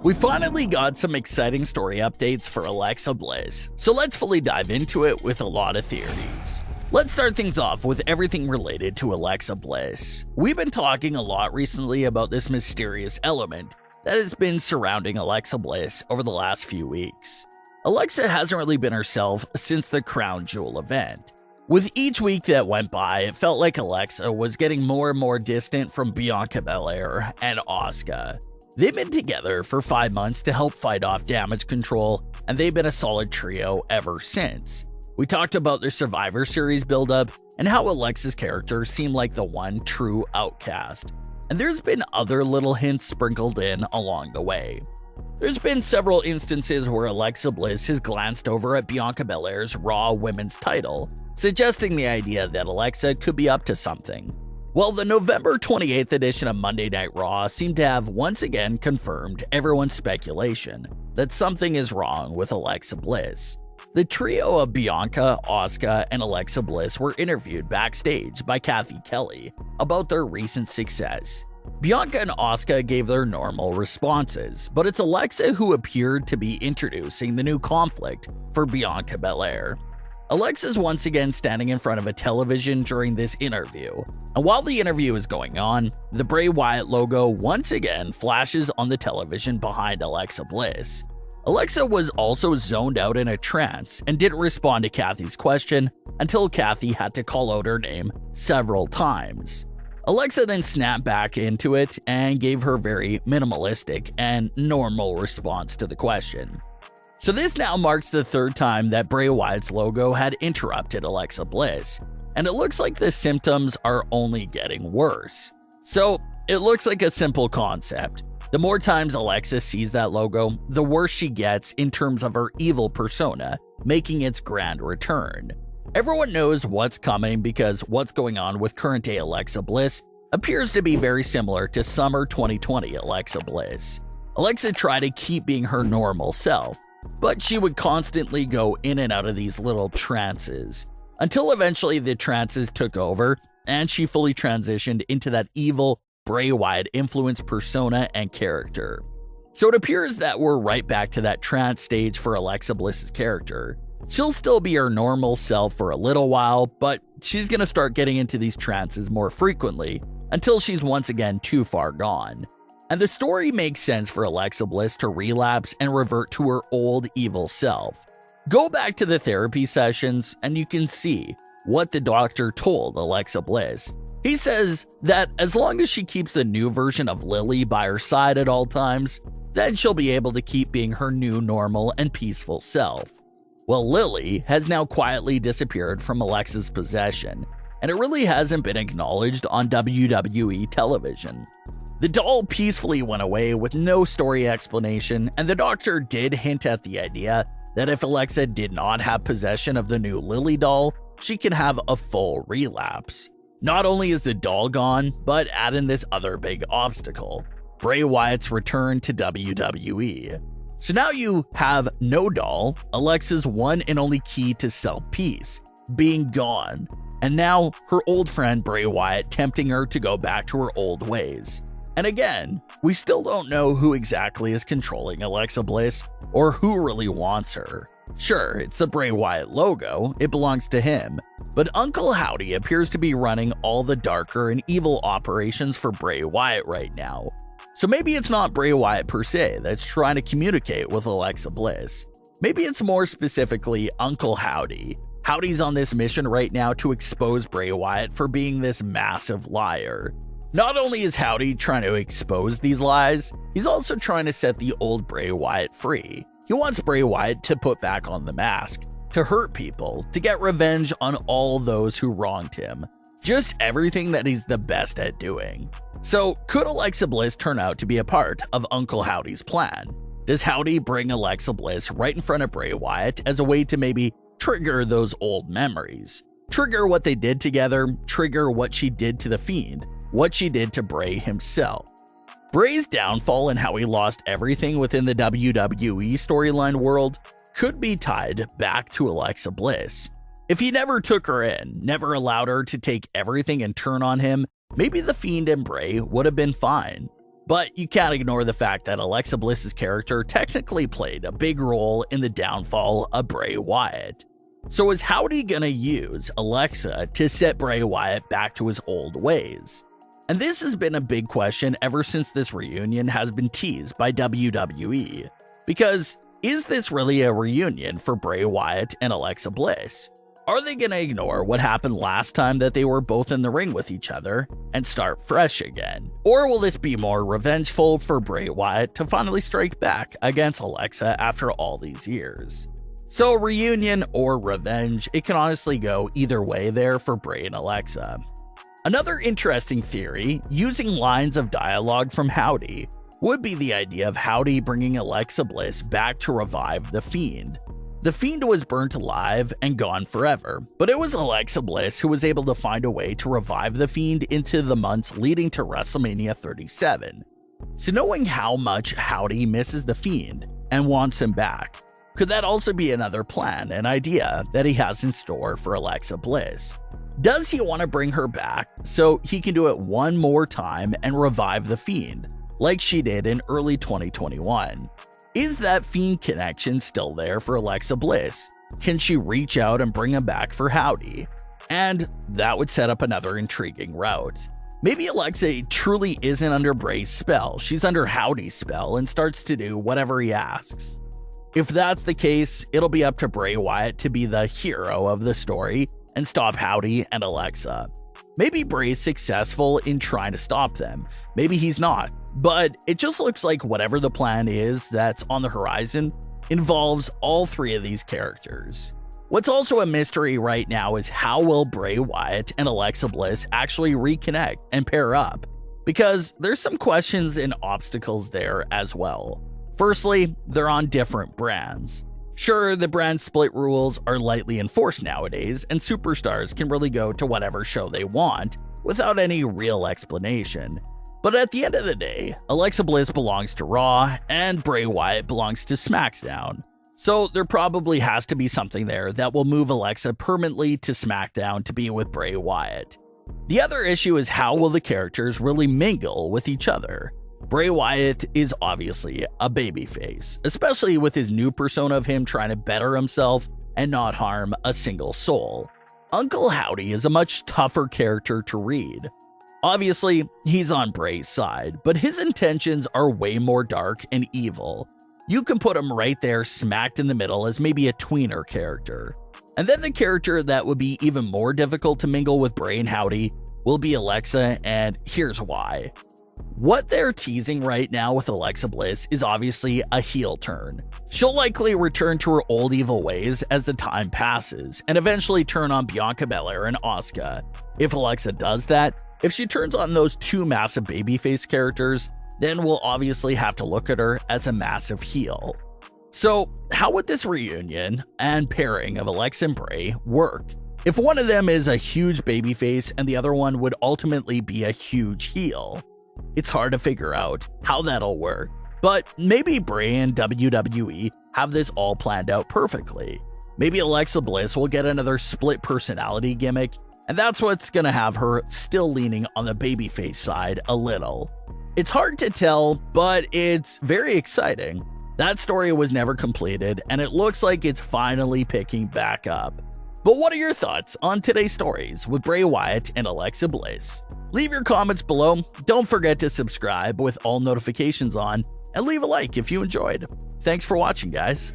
We finally got some exciting story updates for Alexa Bliss, so let's fully dive into it with a lot of theories. Let's start things off with everything related to Alexa Bliss. We've been talking a lot recently about this mysterious element that has been surrounding Alexa Bliss over the last few weeks. Alexa hasn't really been herself since the Crown Jewel event. With each week that went by, it felt like Alexa was getting more and more distant from Bianca Belair and Asuka. They've been together for 5 months to help fight off Damage Control, and they've been a solid trio ever since. We talked about their Survivor Series build-up and how Alexa's character seemed like the one true outcast. And there's been other little hints sprinkled in along the way. There's been several instances where Alexa Bliss has glanced over at Bianca Belair's Raw Women's title, suggesting the idea that Alexa could be up to something. Well, the November 28th edition of Monday Night Raw seemed to have once again confirmed everyone's speculation that something is wrong with Alexa Bliss. The trio of Bianca, Asuka, and Alexa Bliss were interviewed backstage by Kathy Kelly about their recent success. Bianca and Asuka gave their normal responses, but it's Alexa who appeared to be introducing the new conflict for Bianca Belair. Alexa's once again standing in front of a television during this interview, and while the interview is going on, the Bray Wyatt logo once again flashes on the television behind Alexa Bliss. Alexa was also zoned out in a trance and didn't respond to Kathy's question until Kathy had to call out her name several times. Alexa then snapped back into it and gave her very minimalistic and normal response to the question. So this now marks the third time that Bray Wyatt's logo had interrupted Alexa Bliss, and it looks like the symptoms are only getting worse. So it looks like a simple concept. The more times Alexa sees that logo, the worse she gets in terms of her evil persona, making its grand return. Everyone knows what's coming because what's going on with current-day Alexa Bliss appears to be very similar to summer 2020 Alexa Bliss. Alexa tried to keep being her normal self, but she would constantly go in and out of these little trances, until eventually the trances took over and she fully transitioned into that evil Bray Wyatt influenced persona and character. So it appears that we're right back to that trance stage for Alexa Bliss's character. She'll still be her normal self for a little while, but she's gonna start getting into these trances more frequently until she's once again too far gone. And the story makes sense for Alexa Bliss to relapse and revert to her old evil self. Go back to the therapy sessions and you can see what the doctor told Alexa Bliss. He says that as long as she keeps the new version of Lily by her side at all times, then she'll be able to keep being her new normal and peaceful self. Well, Lily has now quietly disappeared from Alexa's possession, and it really hasn't been acknowledged on WWE television. The doll peacefully went away with no story explanation, and the doctor did hint at the idea that if Alexa did not have possession of the new Lily doll, she can have a full relapse. Not only is the doll gone, but add in this other big obstacle: Bray Wyatt's return to WWE. So now you have no doll, Alexa's one and only key to self-peace, being gone, and now her old friend Bray Wyatt tempting her to go back to her old ways. And again, we still don't know who exactly is controlling Alexa Bliss or who really wants her. Sure, it's the Bray Wyatt logo, it belongs to him, but Uncle Howdy appears to be running all the darker and evil operations for Bray Wyatt right now. So maybe it's not Bray Wyatt per se that's trying to communicate with Alexa Bliss. Maybe it's more specifically Uncle Howdy. Howdy's on this mission right now to expose Bray Wyatt for being this massive liar. Not only is Howdy trying to expose these lies, he's also trying to set the old Bray Wyatt free. He wants Bray Wyatt to put back on the mask, to hurt people, to get revenge on all those who wronged him. Just everything that he's the best at doing. So, could Alexa Bliss turn out to be a part of Uncle Howdy's plan? Does Howdy bring Alexa Bliss right in front of Bray Wyatt as a way to maybe trigger those old memories? Trigger what they did together, trigger what she did to the Fiend, what she did to Bray himself. Bray's downfall and how he lost everything within the WWE storyline world could be tied back to Alexa Bliss. If he never took her in, never allowed her to take everything and turn on him, maybe The Fiend and Bray would have been fine. But you can't ignore the fact that Alexa Bliss's character technically played a big role in the downfall of Bray Wyatt. So is Howdy gonna use Alexa to set Bray Wyatt back to his old ways? And this has been a big question ever since this reunion has been teased by WWE. Because is this really a reunion for Bray Wyatt and Alexa Bliss? Are they gonna ignore what happened last time that they were both in the ring with each other and start fresh again? Or will this be more revengeful for Bray Wyatt to finally strike back against Alexa after all these years? So reunion or revenge, it can honestly go either way there for Bray and Alexa. Another interesting theory, using lines of dialogue from Howdy, would be the idea of Howdy bringing Alexa Bliss back to revive The Fiend. The Fiend was burnt alive and gone forever, but it was Alexa Bliss who was able to find a way to revive The Fiend into the months leading to WrestleMania 37. So knowing how much Howdy misses The Fiend and wants him back, could that also be another plan, an idea that he has in store for Alexa Bliss? Does he want to bring her back so he can do it one more time and revive The Fiend, like she did in early 2021? Is that Fiend connection still there for Alexa Bliss? Can she reach out and bring him back for Howdy? And that would set up another intriguing route. Maybe Alexa truly isn't under Bray's spell, she's under Howdy's spell and starts to do whatever he asks. If that's the case, it'll be up to Bray Wyatt to be the hero of the story and stop Howdy and Alexa. Maybe Bray's successful in trying to stop them, maybe he's not. But it just looks like whatever the plan is that's on the horizon involves all three of these characters. What's also a mystery right now is how will Bray Wyatt and Alexa Bliss actually reconnect and pair up? Because there's some questions and obstacles there as well. Firstly, they're on different brands. Sure, the brand split rules are lightly enforced nowadays, and superstars can really go to whatever show they want without any real explanation. But at the end of the day, Alexa Bliss belongs to Raw and Bray Wyatt belongs to Smackdown. So there probably has to be something there that will move Alexa permanently to Smackdown to be with Bray Wyatt. The other issue is how will the characters really mingle with each other? Bray Wyatt is obviously a babyface, especially with his new persona of him trying to better himself and not harm a single soul. Uncle Howdy is a much tougher character to read. Obviously, he's on Bray's side, but his intentions are way more dark and evil. You can put him right there smacked in the middle as maybe a tweener character. And then the character that would be even more difficult to mingle with Bray and Howdy will be Alexa, and here's why. What they're teasing right now with Alexa Bliss is obviously a heel turn. She'll likely return to her old evil ways as the time passes, and eventually turn on Bianca Belair and Asuka. If Alexa does that, if she turns on those two massive babyface characters, then we'll obviously have to look at her as a massive heel. So how would this reunion and pairing of Alexa and Bray work? If one of them is a huge babyface and the other one would ultimately be a huge heel, it's hard to figure out how that'll work. But maybe Bray and WWE have this all planned out perfectly. Maybe Alexa Bliss will get another split personality gimmick, and that's what's gonna have her still leaning on the babyface side a little. It's hard to tell, but it's very exciting. That story was never completed, and it looks like it's finally picking back up. But what are your thoughts on today's stories with Bray Wyatt and Alexa Bliss? Leave your comments below. Don't forget to subscribe with all notifications on, and leave a like if you enjoyed. Thanks for watching, guys.